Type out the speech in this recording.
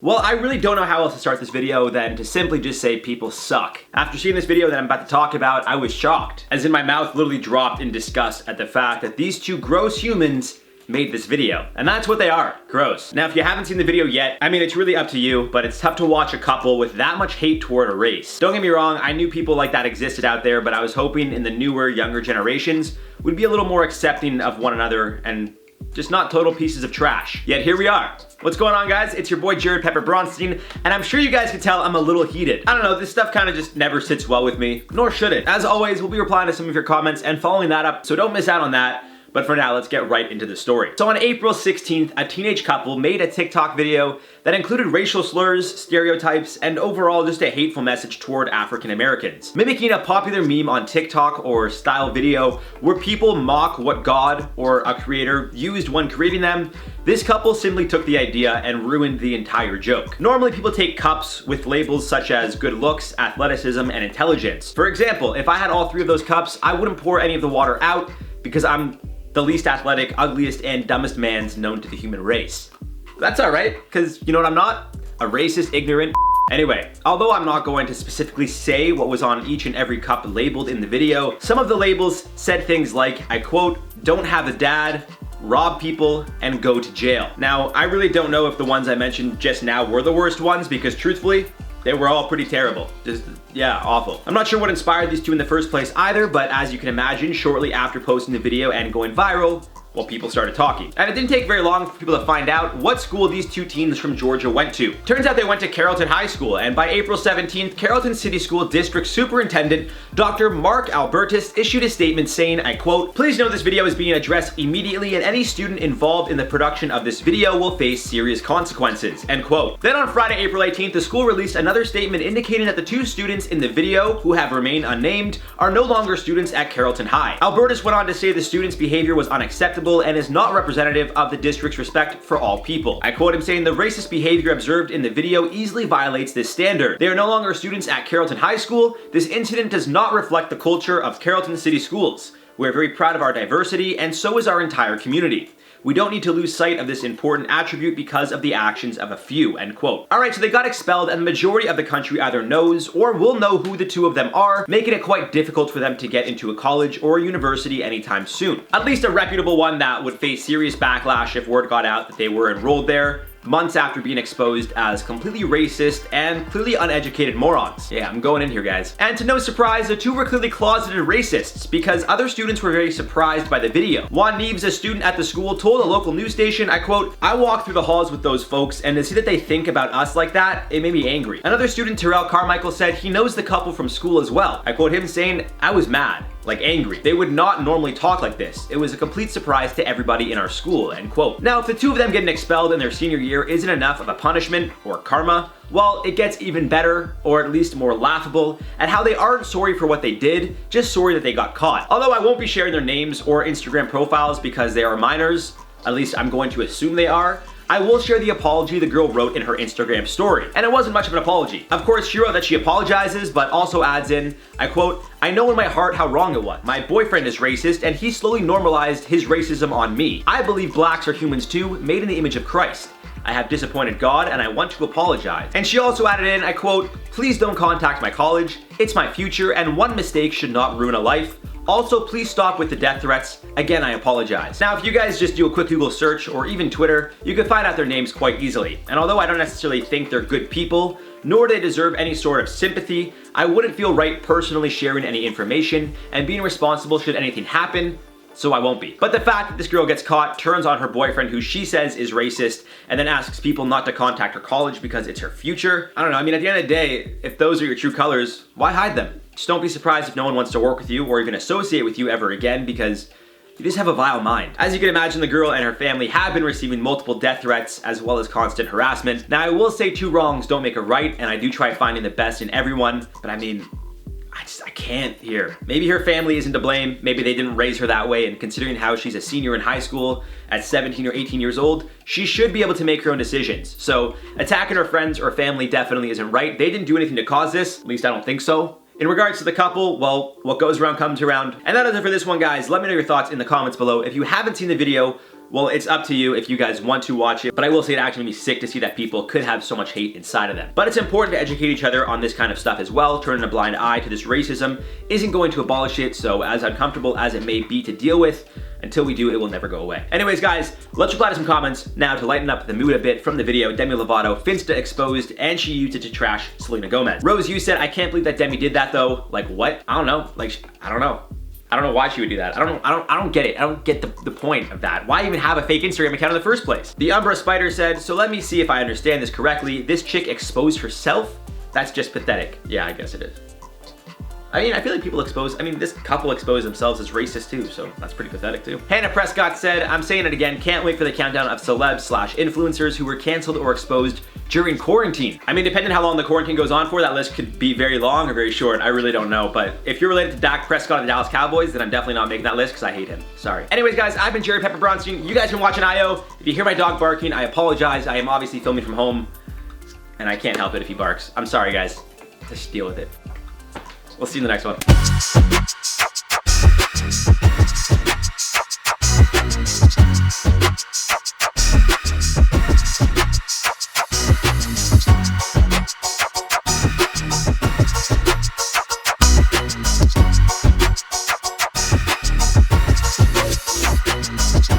Well, I really don't know how else to start this video than to simply just say people suck. After seeing this video that I'm about to talk about, I was shocked, as in my mouth literally dropped in disgust at the fact that these two gross humans made this video. And that's what they are, gross. Now, if you haven't seen the video yet, I mean, it's really up to you, but it's tough to watch a couple with that much hate toward a race. Don't get me wrong, I knew people like that existed out there, but I was hoping in the newer, younger generations would be a little more accepting of one another and just not total pieces of trash. Yet here we are. What's going on, guys? It's your boy Jared Pepper Bronstein, and I'm sure you guys can tell I'm a little heated. I don't know, this stuff kind of just never sits well with me, nor should it. As always, we'll be replying to some of your comments and following that up, so don't miss out on that. But for now, let's get right into the story. So on April 16th, a teenage couple made a TikTok video that included racial slurs, stereotypes, and overall just a hateful message toward African Americans. Mimicking a popular meme on TikTok or style video where people mock what God or a creator used when creating them, this couple simply took the idea and ruined the entire joke. Normally, people take cups with labels such as good looks, athleticism, and intelligence. For example, if I had all three of those cups, I wouldn't pour any of the water out because I'm the least athletic, ugliest, and dumbest mans known to the human race. That's alright, because you know what I'm not? A racist, ignorant. Anyway, although I'm not going to specifically say what was on each and every cup labeled in the video, some of the labels said things like, I quote, "don't have a dad," rob people, and go to jail. Now, I really don't know if the ones I mentioned just now were the worst ones, because truthfully, they were all pretty terrible. Just, yeah, awful. I'm not sure what inspired these two in the first place either, but as you can imagine, shortly after posting the video and going viral, well, people started talking. And it didn't take very long for people to find out what school these two teens from Georgia went to. Turns out they went to Carrollton High School, and by April 17th, Carrollton City School District Superintendent Dr. Mark Albertus issued a statement saying, I quote, "Please note this video is being addressed immediately, and any student involved in the production of this video will face serious consequences," end quote. Then on Friday, April 18th, the school released another statement indicating that the two students in the video, who have remained unnamed, are no longer students at Carrollton High. Albertus went on to say the students' behavior was unacceptable and is not representative of the district's respect for all people. I quote him saying, "The racist behavior observed in the video easily violates this standard. They are no longer students at Carrollton High School. This incident does not reflect the culture of Carrollton City Schools. We're very proud of our diversity, and so is our entire community. We don't need to lose sight of this important attribute because of the actions of a few," end quote. Alright, so they got expelled, and the majority of the country either knows or will know who the two of them are, making it quite difficult for them to get into a college or a university anytime soon. At least a reputable one that would face serious backlash if word got out that they were enrolled there, months after being exposed as completely racist and clearly uneducated morons. Yeah, I'm going in here, guys. And to no surprise, the two were clearly closeted racists because other students were very surprised by the video. Juan Neves, a student at the school, told a local news station, I quote, "I walk through the halls with those folks, and to see that they think about us like that, it made me angry." Another student, Terrell Carmichael, said he knows the couple from school as well. I quote him saying, "I was mad. Like angry. They would not normally talk like this. It was a complete surprise to everybody in our school," end quote. Now, if the two of them getting expelled in their senior year isn't enough of a punishment or karma, well, it gets even better, or at least more laughable, at how they aren't sorry for what they did, just sorry that they got caught. Although I won't be sharing their names or Instagram profiles because they are minors, at least I'm going to assume they are, I will share the apology the girl wrote in her Instagram story. And it wasn't much of an apology. Of course, she wrote that she apologizes, but also adds in, I quote, "I know in my heart how wrong it was. My boyfriend is racist, and he slowly normalized his racism on me. I believe blacks are humans too, made in the image of Christ. I have disappointed God, and I want to apologize." And she also added in, I quote, "Please don't contact my college. It's my future, and one mistake should not ruin a life. Also, please stop with the death threats. Again, I apologize." Now, if you guys just do a quick Google search or even Twitter, you can find out their names quite easily. And although I don't necessarily think they're good people, nor do they deserve any sort of sympathy, I wouldn't feel right personally sharing any information and being responsible should anything happen, so I won't be. But the fact that this girl gets caught, turns on her boyfriend who she says is racist, and then asks people not to contact her college because it's her future, I don't know, I mean, at the end of the day, if those are your true colors, why hide them? Just don't be surprised if no one wants to work with you or even associate with you ever again because you just have a vile mind. As you can imagine, the girl and her family have been receiving multiple death threats as well as constant harassment. Now, I will say two wrongs don't make a right, and I do try finding the best in everyone, but I mean, I can't here. Maybe her family isn't to blame, maybe they didn't raise her that way, and considering how she's a senior in high school at 17 or 18 years old, she should be able to make her own decisions. So attacking her friends or family definitely isn't right. They didn't do anything to cause this, at least I don't think so. In regards to the couple, well, what goes around comes around. And that is it for this one, guys. Let me know your thoughts in the comments below. If you haven't seen the video, well, it's up to you if you guys want to watch it, but I will say it actually made me sick to see that people could have so much hate inside of them. But it's important to educate each other on this kind of stuff as well. Turning a blind eye to this racism isn't going to abolish it, so as uncomfortable as it may be to deal with, until we do, it will never go away. Anyways, guys, let's reply to some comments now to lighten up the mood a bit from the video. Demi Lovato, Finsta exposed, and she used it to trash Selena Gomez. Rose, you said, I can't believe that Demi did that though. Like what? I don't know. Like, I don't know. I don't know why she would do that. I don't get it. I don't get the point of that. Why even have a fake Instagram account in the first place? The Umbra Spider said, so let me see if I understand this correctly. This chick exposed herself? That's just pathetic. Yeah, I guess it is. I mean, I feel like people this couple exposed themselves as racist too, so that's pretty pathetic too. Hannah Prescott said, I'm saying it again, can't wait for the countdown of celebs/influencers who were canceled or exposed during quarantine. I mean, depending on how long the quarantine goes on for, that list could be very long or very short. I really don't know, but if you're related to Dak Prescott and the Dallas Cowboys, then I'm definitely not making that list because I hate him. Sorry. Anyways, guys, I've been Jared Pepper Bronstein. You guys have been watching IO. If you hear my dog barking, I apologize. I am obviously filming from home, and I can't help it if he barks. I'm sorry, guys. Just deal with it. We'll see you in the next one.